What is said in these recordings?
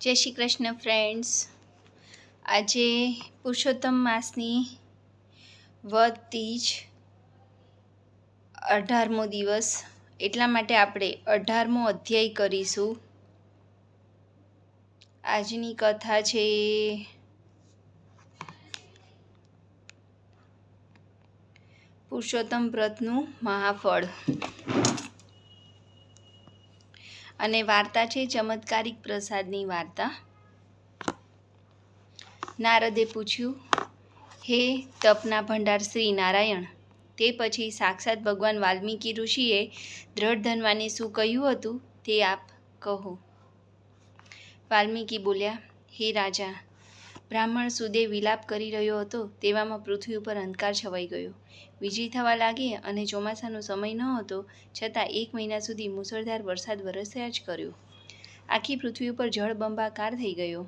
જય શ્રી કૃષ્ણ ફ્રેન્ડ્સ। આજે પુરુષોત્તમ માસની વદ તીજ 18મો દિવસ, એટલા માટે આપણે 18મો અધ્યાય કરીશું। આજની કથા છે પુરુષોત્તમ વ્રતનું મહાફળ અને વાર્તા છે ચમત્કારિક પ્રસાદની વાર્તા। નારદે પૂછ્યું, હે તપના ભંડાર શ્રી નારાયણ, તે પછી સાક્ષાત ભગવાન વાલ્મીકી ઋષિએ દ્રઢધનવાને શું કહ્યું હતું તે આપ કહો। વાલ્મીકી બોલ્યા, હે રાજા, બ્રાહ્મણ સુદેવ વિલાપ કરી રહ્યો હતો તેવામાં પૃથ્વી ઉપર અંધકાર છવાઈ ગયો, વીજળી થવા લાગી અને ચોમાસાનો સમય ન હતો છતાં 1 મહિના સુધી મુશળધાર વરસાદ વરસ્યા જ કર્યો। આખી પૃથ્વી ઉપર જળબંબાકાર થઈ ગયો,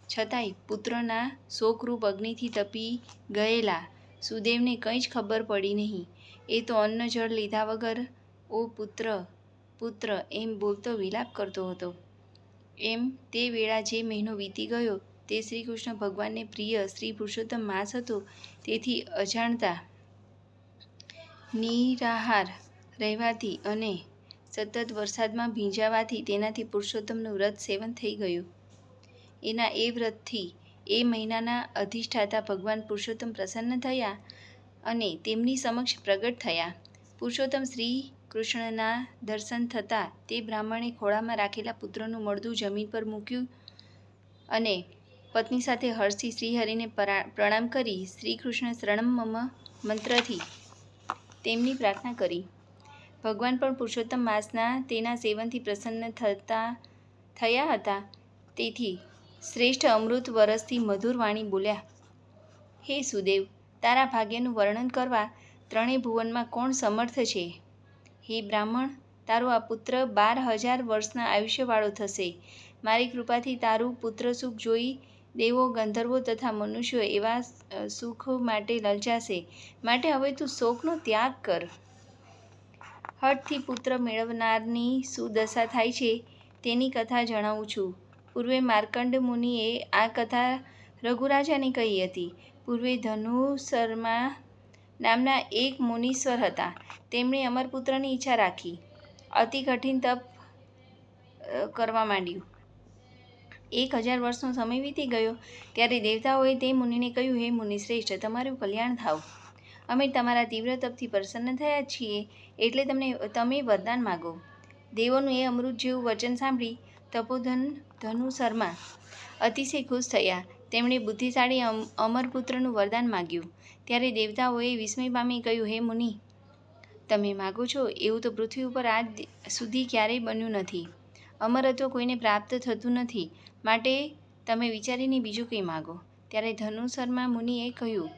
છતાંય પુત્રના શોકરૂપ અગ્નિથી તપી ગયેલા સુદેવને કંઈ જ ખબર પડી નહીં। એ તો અન્ન જળ લીધા વગર ઓ પુત્ર પુત્ર એમ બોલતો વિલાપ કરતો હતો। એમ તે વેળા જે મહિનો વીતી ગયો તે શ્રી કૃષ્ણ ભગવાનને પ્રિય શ્રી પુરુષોત્તમ માસ હતો, તેથી અજાણતા નિરાહાર રહેવાથી અને સતત વરસાદમાં ભીંજાવાથી તેનાથી પુરુષોત્તમનું વ્રત સેવન થઈ ગયું। એના એ વ્રતથી એ મહિનાના અધિષ્ઠાતા ભગવાન પુરુષોત્તમ પ્રસન્ન થયા અને તેમની સમક્ષ પ્રગટ થયા। પુરુષોત્તમ શ્રી કૃષ્ણના દર્શન થતાં તે બ્રાહ્મણે ખોળામાં રાખેલા પુત્રનું મળદું જમીન પર મૂક્યું અને પત્ની સાથે હર્ષથી શ્રીહરિને પ્રણામ કરી શ્રી કૃષ્ણ શરણમ મમ મંત્રથી તેમની પ્રાર્થના કરી। ભગવાન પણ પુરુષોત્તમ માસના તેના સેવનથી પ્રસન્ન થયા હતા, તેથી શ્રેષ્ઠ અમૃત વરસથી મધુર વાણી બોલ્યા, હે સુદેવ, તારા ભાગ્યનું વર્ણન કરવા 3 ભુવનમાં કોણ સમર્થ છે? હે બ્રાહ્મણ, તારો આ પુત્ર 12,000 વર્ષના આયુષ્યવાળો થશે। મારી કૃપાથી તારું પુત્રસુખ જોઈ દેવો, ગંધર્વો તથા મનુષ્યો એવા સુખ માટે લલચાશે, માટે હવે તું શોકનો ત્યાગ કર। હઠથી પુત્ર મેળવનારની શું દશા થાય છે તેની કથા જણાવું છું। પૂર્વે માર્કંડ મુનિએ આ કથા રઘુરાજાને કહી હતી। પૂર્વે ધનુસર્મા નામના એક મુનીશ્વર હતા। તેમણે અમરપુત્રની ઈચ્છા રાખી, અતિ કઠિન તપ કરવા માંડ્યું। 1000 વર્ષનો સમય વીતી ગયો ત્યારે દેવતાઓએ તે મુનિને કહ્યું, હે મુનિશ્રેષ્ઠ, તમારું કલ્યાણ થાવ, અમે તમારા તીવ્ર તપથી પ્રસન્ન થયા છીએ, એટલે તમે વરદાન માગો। દેવોનું એ અમૃત જેવું વચન સાંભળી તપોધન ધનુસર્મા અતિશય ખુશ થયા। તેમણે બુદ્ધિશાળી અમરપુત્રનું વરદાન માગ્યું। ત્યારે દેવતાઓએ વિસ્મય પામી કહ્યું, હે મુનિ, તમે માગો છો એવું તો પૃથ્વી ઉપર આજ સુધી ક્યારેય બન્યું નથી। અમરત્વ કોઈને પ્રાપ્ત થતું નથી, માટે તમે વિચારીને બીજું કંઈ માગો। ત્યારે ધનુસર્મા મુનિએ કહ્યું,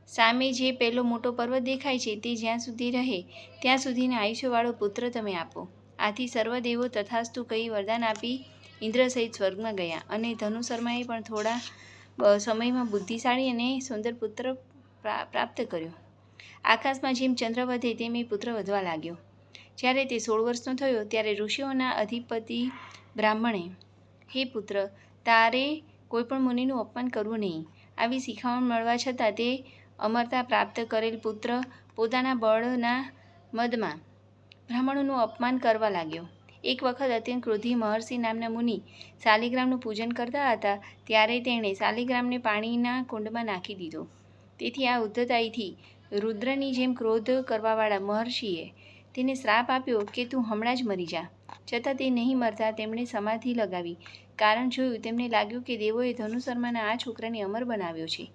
સામે જે પેલો મોટો પર્વત દેખાય છે તે જ્યાં સુધી રહે ત્યાં સુધીનો આયુષ્યવાળો પુત્ર તમે આપો। આથી સર્વ દેવો તથાસ્તુ કહી વરદાન આપી ઇન્દ્ર સહિત સ્વર્ગમાં ગયા અને ધનુસર્માએ પણ થોડા સમયમાં બુદ્ધિશાળી અને સુંદર પુત્ર પ્રાપ્ત કર્યો। આકાશમાં જેમ ચંદ્ર વધે તેમ એ પુત્ર વધવા લાગ્યો। જ્યારે તે 16 વર્ષનો થયો ત્યારે ઋષિઓના અધિપતિ બ્રાહ્મણે, હે પુત્ર, તારે કોઈ પણ મુનિનું અપમાન કરવું નહીં। આવી શિખામણ મળવા છતાં તે અમરતા પ્રાપ્ત કરેલ પુત્ર પોતાના બળના મદમાં બ્રાહ્મણોનું અપમાન કરવા લાગ્યો। એક વખત અત્યંત ક્રોધી મહર્ષિ નામના મુનિ શાલિગ્રામનું પૂજન કરતા હતા, ત્યારે તેણે શાલિગ્રામને પાણીના કુંડમાં નાખી દીધો। તેથી આ ઉદ્ધતાઈથી રુદ્રની જેમ ક્રોધ કરવાવાળા મહર્ષિએ તેને શ્રાપ આપ્યો કે તું હમણાં જ મરી જા। છતાં તે નહીં મરતા તેમણે સમાધિ લગાવી। કારણ જોયું તેમને લાગ્યું કે દેવોએ ધનુસર્માના આ છોકરાને અમર બનાવ્યો છે,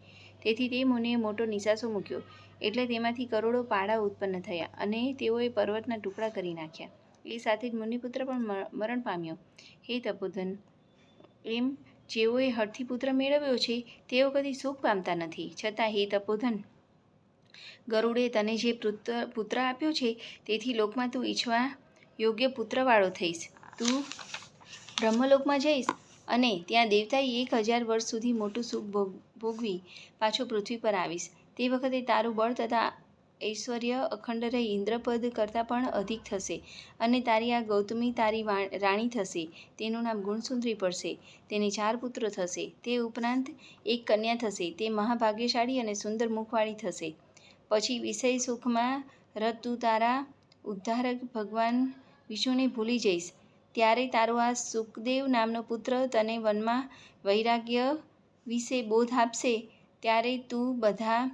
તેથી તે મુનિએ મોટો નિશાસો મૂક્યો, એટલે તેમાંથી કરોડો પાડા ઉત્પન્ન થયા અને તેઓએ પર્વતના ટુકડા કરી નાખ્યા। એ સાથે જ મુનિપુત્ર પણ મરણ પામ્યો। હે તપોધન, એમ જેઓએ હઠથી પુત્ર મેળવ્યો છે તેઓ કદી સુખ પામતા નથી। છતાં હે તપોધન, ગરુડે તને જે પુત્ર આપ્યો છે તેથી લોકમાં તું ઈચ્છવા યોગ્ય પુત્રવાળો થઈશ। તું બ્રહ્મલોકમાં જઈશ અને ત્યાં દેવતાએ 1000 વર્ષ સુધી મોટું સુખ ભોગવી પાછો પૃથ્વી પર આવીશ। તે વખતે તારું બળ તથા ઐશ્વર્ય અખંડ રહી ઇન્દ્રપદ કરતાં પણ અધિક થશે. અને તારી આ ગૌતમી તારી રાણી થશે. તેનું નામ ગુણસુંદરી પડશે. તેને 4 પુત્રો થશે. તે ઉપરાંત એક કન્યા થશે. તે મહાભાગ્યશાળી અને સુંદર મુખવાળી થશે. પછી વિષય સુખમાં રત તું તારા ઉદ્ધારક ભગવાન વિષ્ણુને ભૂલી જઈશ. ત્યારે તારો આ સુખદેવ નામનો પુત્ર તને વનમાં વૈરાગ્ય વિશે બોધ આપશે. ત્યારે તું બધા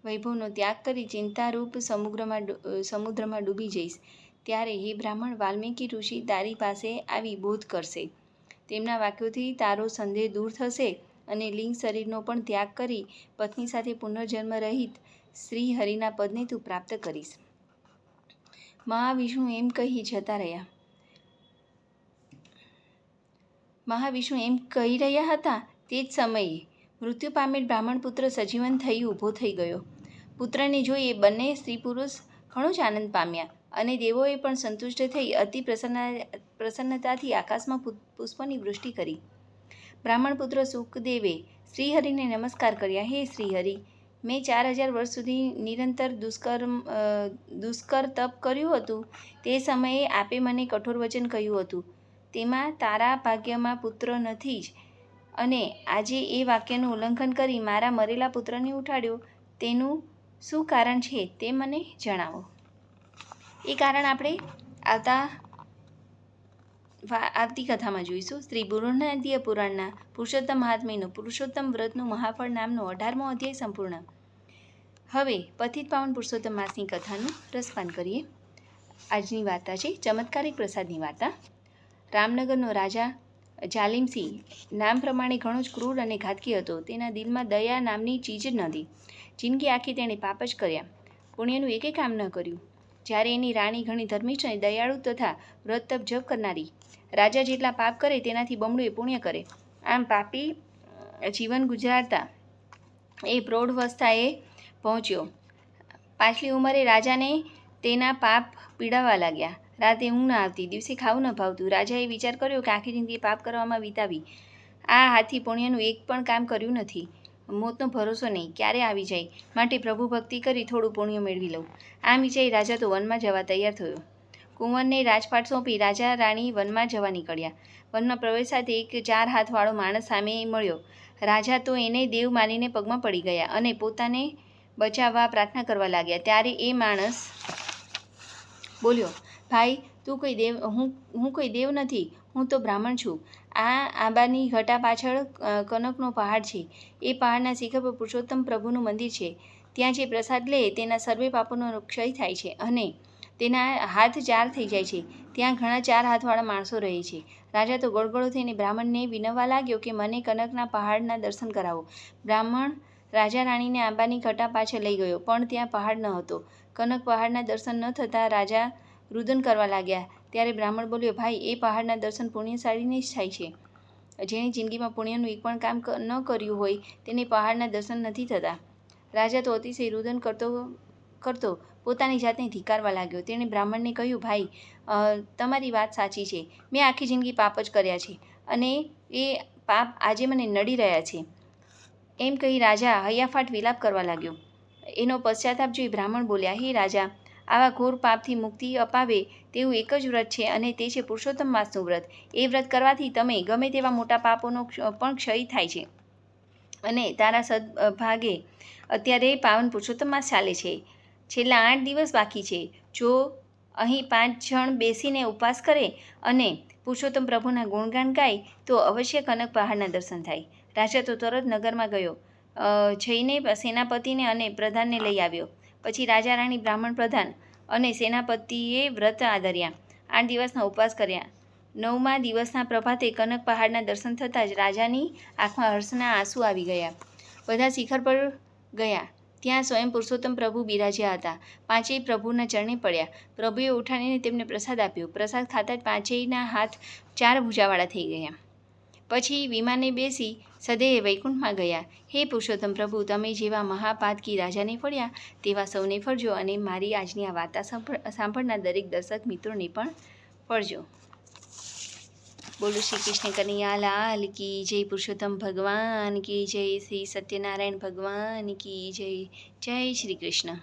વૈભવનો ત્યાગ કરી ચિંતારૂપ સમુદ્રમાં ડૂબી જઈશ. ત્યારે હે બ્રાહ્મણ, વાલ્મીકી ઋષિ તારી પાસે આવી બોધ કરશે. તેમના વાક્યોથી તારો સંદેહ દૂર થશે અને લિંગ શરીરનો પણ ત્યાગ કરી પત્ની સાથે પુનર્જન્મ રહિત શ્રી હરિના પદને તું પ્રાપ્ત કરીશ. મહાવિષ્ણુ એમ કહી રહ્યા હતા. તે જ સમયે મૃત્યુ પામેલ બ્રાહ્મણ પુત્ર સજીવન થઈ ઊભો થઈ ગયો. પુત્રને જોઈ એ બંને સ્ત્રી પુરુષ ઘણો જ આનંદ પામ્યા અને દેવોએ પણ સંતુષ્ટ થઈ અતિ પ્રસન્નતાથી આકાશમાં પુષ્પોની વૃષ્ટિ કરી. બ્રાહ્મણ પુત્ર સુખદેવે શ્રીહરિને નમસ્કાર કર્યા. હે શ્રીહરિ, મેં 4000 વર્ષ સુધી નિરંતર દુષ્કર તપ કર્યું હતું. તે સમયે આપે મને કઠોર વચન કહ્યું હતું. તેમાં તારા ભાગ્યમાં પુત્ર નથી જ, અને આજે એ વાક્યનું ઉલ્લંઘન કરી મારા મરેલા પુત્રને ઉઠાડ્યો. તેનું શું કારણ છે તે મને જણાવો. એ કારણ આપણે આવતી કથામાં જોઈશું. શ્રી બૃહન્નદીય પુરાણના પુરુષોત્તમ મહાત્મ્યનું પુરુષોત્તમ વ્રતનું મહાફળ નામનો 18મો અધ્યાય સંપૂર્ણ. હવે પતિત પાવન પુરુષોત્તમ માસની કથાનું રસપાન કરીએ. આજની વાર્તા છે ચમત્કારિક પ્રસાદની વાર્તા. રામનગરનો રાજા જાલિમસિંહ નામ પ્રમાણે ઘણો જ ક્રૂર અને ઘાતકી હતો. તેના દિલમાં દયા નામની ચીજ જ નહોતી. જિંદગી આખી તેણે પાપ જ કર્યા, પુણ્યનું એકે કામ ન કર્યું. જ્યારે એની રાણી ઘણી ધર્મિષ્ઠ અને દયાળુ તથા વ્રત તપ જપ કરનારી, રાજા જેટલા પાપ કરે તેનાથી બમણું એ પુણ્ય કરે, આમ પાપી જીવન ગુજારતા એ પ્રૌઢાવસ્થાએ પહોંચ્યો. પાછલી ઉંમરે રાજાને તેના પાપ પીડાવા લાગ્યા. રાતે ઊંઘ ન આવતી, દિવસે ખાવું ન ભાવતું. રાજાએ વિચાર કર્યો કે આખી જિંદગી પાપ કરવામાં વિતાવી, આ હાથી પુણ્યનું એક પણ કામ કર્યું નથી. મોતનો ભરોસો નહીં, ક્યારે આવી જાય, માટે પ્રભુ ભક્તિ કરી થોડું પુણ્ય મેળવી લઉં. આમ વિચારી રાજા તો વનમાં જવા તૈયાર થયો. કુંવરને રાજપાટ સોંપી રાજા રાણી વનમાં જવા નીકળ્યા. વનમાં પ્રવેશતા એક 4 હાથવાળો માણસ સામે મળ્યો. રાજા તો એને દેવ માનીને પગમાં પડી ગયા અને પોતાને બચાવવા પ્રાર્થના કરવા લાગ્યા. ત્યારે એ માણસ બોલ્યો, ભાઈ, તું કોઈ દેવ હું કોઈ દેવ નથી, હું તો બ્રાહ્મણ છું. આ આંબાની ઘટા પાછળ કનકનો પહાડ છે. એ પહાડના શિખર પર પુરુષોત્તમ પ્રભુનું મંદિર છે. ત્યાં જે પ્રસાદ લે તેના સર્વે પાપોનો ક્ષય થાય છે અને તેના હાથ 4 થઈ જાય છે. ત્યાં ઘણા 4 હાથવાળા માણસો રહે છે. રાજા તો ગળગળો થઈને બ્રાહ્મણને વિનવવા લાગ્યો કે મને કનકના પહાડના દર્શન કરાવો. બ્રાહ્મણ રાજા રાણીને આંબાની ઘટા પાછળ લઈ ગયો, પણ ત્યાં પહાડ ન હતો. કનક પહાડના દર્શન ન થતાં રાજા રુદન કરવા લાગ્યા. ત્યારે બ્રાહ્મણ બોલ્યો, ભાઈ, એ પહાડના દર્શન પુણ્યશાળીને જ થાય છે. જેણે જિંદગીમાં પુણ્યનું એક પણ કામ ન કર્યું હોય તેને પહાડના દર્શન નથી થતા. રાજા તો અતિશય રુદન કરતો પોતાની જાતને ધિક્કારવા લાગ્યો. તેણે બ્રાહ્મણને કહ્યું, ભાઈ, તમારી વાત સાચી છે. મેં આખી જિંદગી પાપ જ કર્યા છે અને એ પાપ આજે મને નડી રહ્યા છે. એમ કહી રાજા હૈયાફાટ વિલાપ કરવા લાગ્યો. એનો પશ્ચાતાપ જોઈ બ્રાહ્મણ બોલ્યા, હે રાજા, આવા ઘોર પાપથી મુક્તિ અપાવે તેવું એક જ વ્રત છે અને તે છે પુરુષોત્તમ માસનું વ્રત. એ વ્રત કરવાથી તમે ગમે તેવા મોટા પાપોનો પણ ક્ષય થાય છે. અને તારા સદભાગે અત્યારે પાવન પુરુષોત્તમ માસ ચાલે છે. છેલ્લા 8 દિવસ બાકી છે. જો અહીં 5 જણ બેસીને ઉપવાસ કરે અને પુરુષોત્તમ પ્રભુના ગુણગાન ગાય તો અવશ્ય કનક પહાડના દર્શન થાય. રાજા તો તરત નગરમાં ગયો, જઈને સેનાપતિને અને પ્રધાનને લઈ આવ્યો. પછી રાજા રાણી, બ્રાહ્મણ પ્રધાન અને સેનાપતિએ વ્રત આદર્યા, 8 દિવસના ઉપવાસ કર્યા. 9મા દિવસના પ્રભાતે કનક પહાડના દર્શન થતાં જ રાજાની આંખમાં હર્ષના આંસુ આવી ગયા. બધા શિખર પર ગયા. ત્યાં સ્વયં પુરુષોત્તમ પ્રભુ બિરાજ્યા હતા. પાંચેય પ્રભુના ચરણે પડ્યા. પ્રભુએ ઉઠાડીને તેમને પ્રસાદ આપ્યો. પ્રસાદ ખાતા જ પાંચેયના હાથ 4 ભુજાવાળા થઈ ગયા. પછી વિમાને બેસી સદેહે વૈકુંઠમાં ગયા. હે પુરુષોત્તમ પ્રભુ, તમે જેવા મહાપાતકી રાજાને ફળ્યા તેવા સૌને ફળજો અને મારી આજની આ વાર્તા સાંભળનાર દરેક દર્શક મિત્રોને પણ ફળજો. બોલો શ્રી કૃષ્ણ કનૈયા લાલ કી જય, પુરુષોત્તમ ભગવાન કી જય, શ્રી સત્યનારાયણ ભગવાન કી જય. જય શ્રી કૃષ્ણ.